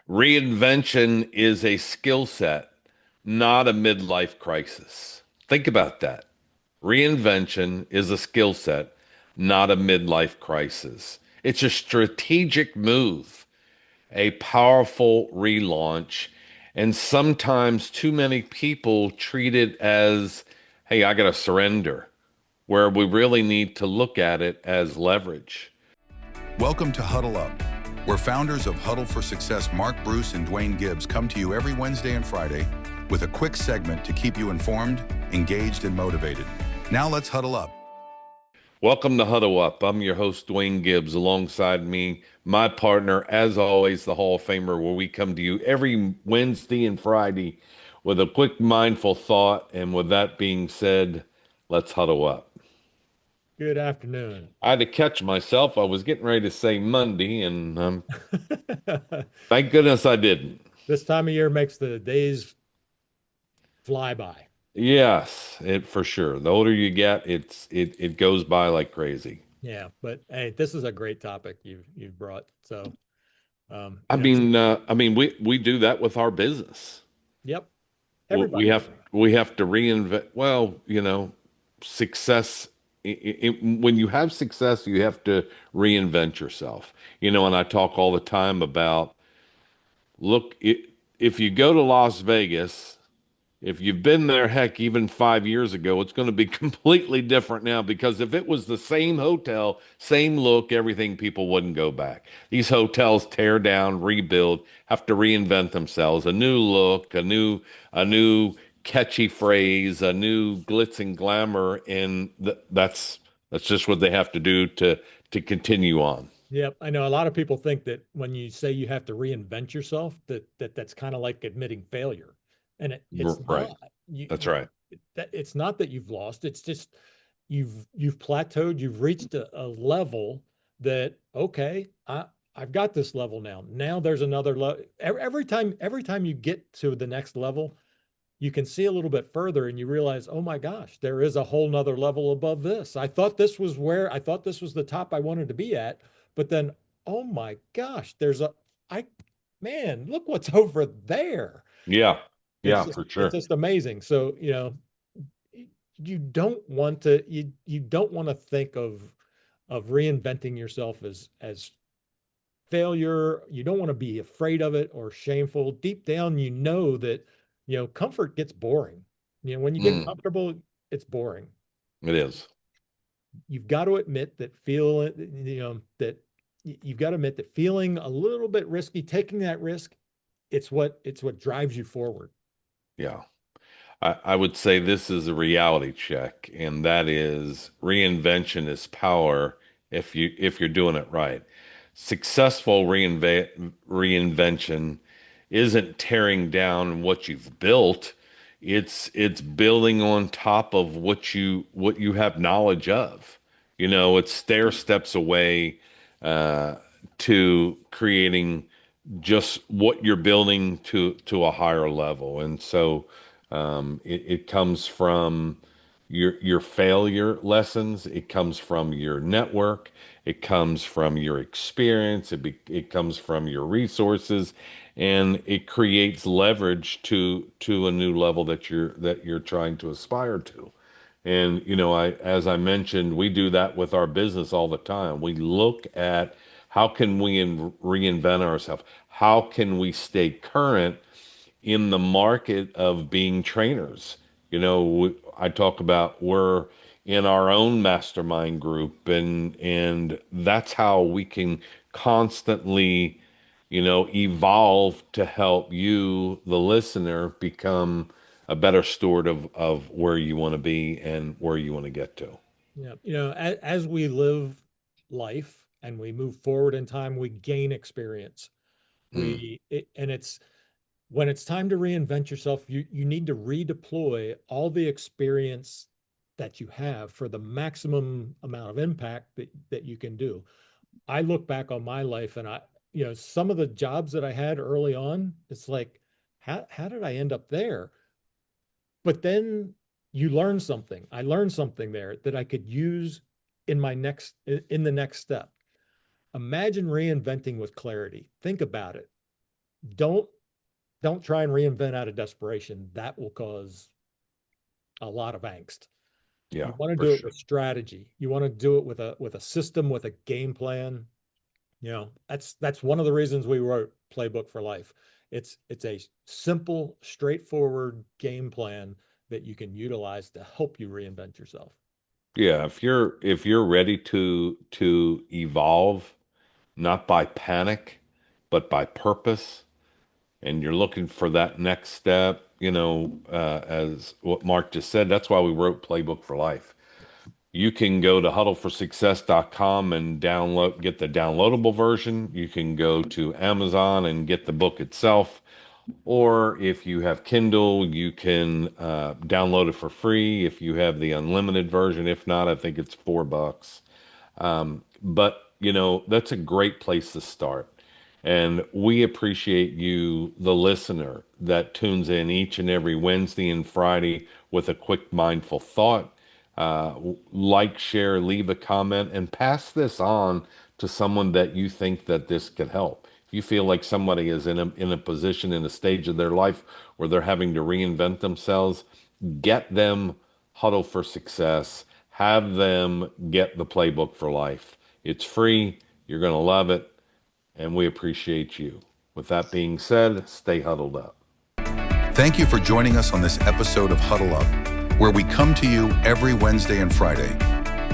Reinvention is a skill set, not a midlife crisis. Think about that. Reinvention is a skill set, not a midlife crisis. It's a strategic move, a powerful relaunch, and sometimes too many people treat it as, hey, I got to surrender, where we really need to look at it as leverage. Welcome to Huddle Up, where founders of Huddle for Success, Mark Bruce and Duane Gibbs, come to you every Wednesday and Friday with a quick segment to keep you informed, engaged, and motivated. Now let's huddle up. Welcome to Huddle Up. I'm your host, Duane Gibbs. Alongside me, my partner, as always, the Hall of Famer, where we come to you every Wednesday and Friday with a quick mindful thought. And with that being said, let's huddle up. Good afternoon. I had to catch myself. I was getting ready to say Monday, and thank goodness I didn't. This time of year makes the days fly by. Yes, it for sure. The older you get, it goes by like crazy. Yeah, but hey, this is a great topic you've brought. So, We do that with our business. yep, We everybody. have to reinvent. Well, success. When you have success, you have to reinvent yourself. And I talk all the time about look. If you go to Las Vegas. If you've been there, heck, even 5 years ago, it's going to be completely different now because if it was the same hotel, same look, everything, people wouldn't go back. These hotels tear down, rebuild, have to reinvent themselves, a new look, a new catchy phrase, a new glitz and glamour, and that's just what they have to do to continue on. Yep, I know a lot of people think that when you say you have to reinvent yourself, that's kind of like admitting failure, and it's Right. not. You, That's right. that it's not that you've lost. It's just you've plateaued. You've reached a level that okay, I've got this level now. Now there's another level. Every time you get to the next level, you can see a little bit further and you realize, oh my gosh, there is a whole nother level above this. I thought this was the top I wanted to be at, but then, oh my gosh, I, man, look what's over there. Yeah. It's Yeah, just, for it's sure. just amazing. So, you don't want to think of reinventing yourself as failure. You don't want to be afraid of it or shameful. Deep down, you know that, comfort gets boring. When you get Mm, comfortable, it's boring. it is. You've got to admit that you've got to admit that feeling a little bit risky, taking that risk, it's what drives you forward. Yeah. I would say this is a reality check, and that is reinvention is power if you're doing it right. Successful reinvention isn't tearing down what you've built. It's building on top of what you have knowledge of. It's stair steps away uh, to creating just what you're building to a higher level. And so it comes from your failure lessons. It comes from your network. It comes from your experience. It comes from your resources, and it creates leverage to a new level that you're trying to aspire to. And as I mentioned, we do that with our business all the time. We look at how can we reinvent ourselves? How can we stay current in the market of being trainers? I talk about we're in our own mastermind group, and that's how we can constantly, evolve to help you, the listener, become a better steward of where you want to be and where you want to get to. Yeah. As we live life and we move forward in time, we gain experience. Mm, And it's when it's time to reinvent yourself, you need to redeploy all the experience that you have for the maximum amount of impact that you can do. I look back on my life and some of the jobs that I had early on, it's like, how did I end up there? But then you learn something. I learned something there that I could use in the next step. Imagine reinventing with clarity. Think about it. don't don't try and reinvent out of desperation. That will cause a lot of angst. Yeah, You want to for do it sure. with strategy. You want to do it with a system, with a game plan. That's one of the reasons we wrote Playbook for Life. It's a simple, straightforward game plan that you can utilize to help you reinvent yourself. Yeah, if you're ready to evolve, not by panic, but by purpose, and you're looking for that next step, as what Mark just said, that's why we wrote Playbook for Life. You can go to huddleforsuccess.com and get the downloadable version. You can go to Amazon and get the book itself. Or if you have Kindle, you can download it for free if you have the unlimited version. If not, I think it's $4. But that's a great place to start. And we appreciate you, the listener, that tunes in each and every Wednesday and Friday with a quick mindful thought. Like, share, leave a comment, and pass this on to someone that you think that this could help. If you feel like somebody is in a position, in a stage of their life where they're having to reinvent themselves, get them Huddle for Success. Have them get the Playbook for Life. It's free. You're going to love it, and we appreciate you. With that being said, stay huddled up. Thank you for joining us on this episode of Huddle Up, where we come to you every Wednesday and Friday.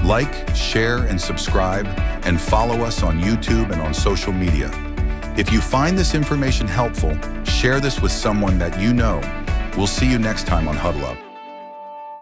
Like, share, and subscribe, and follow us on YouTube and on social media. If you find this information helpful, share this with someone that you know. We'll see you next time on Huddle Up.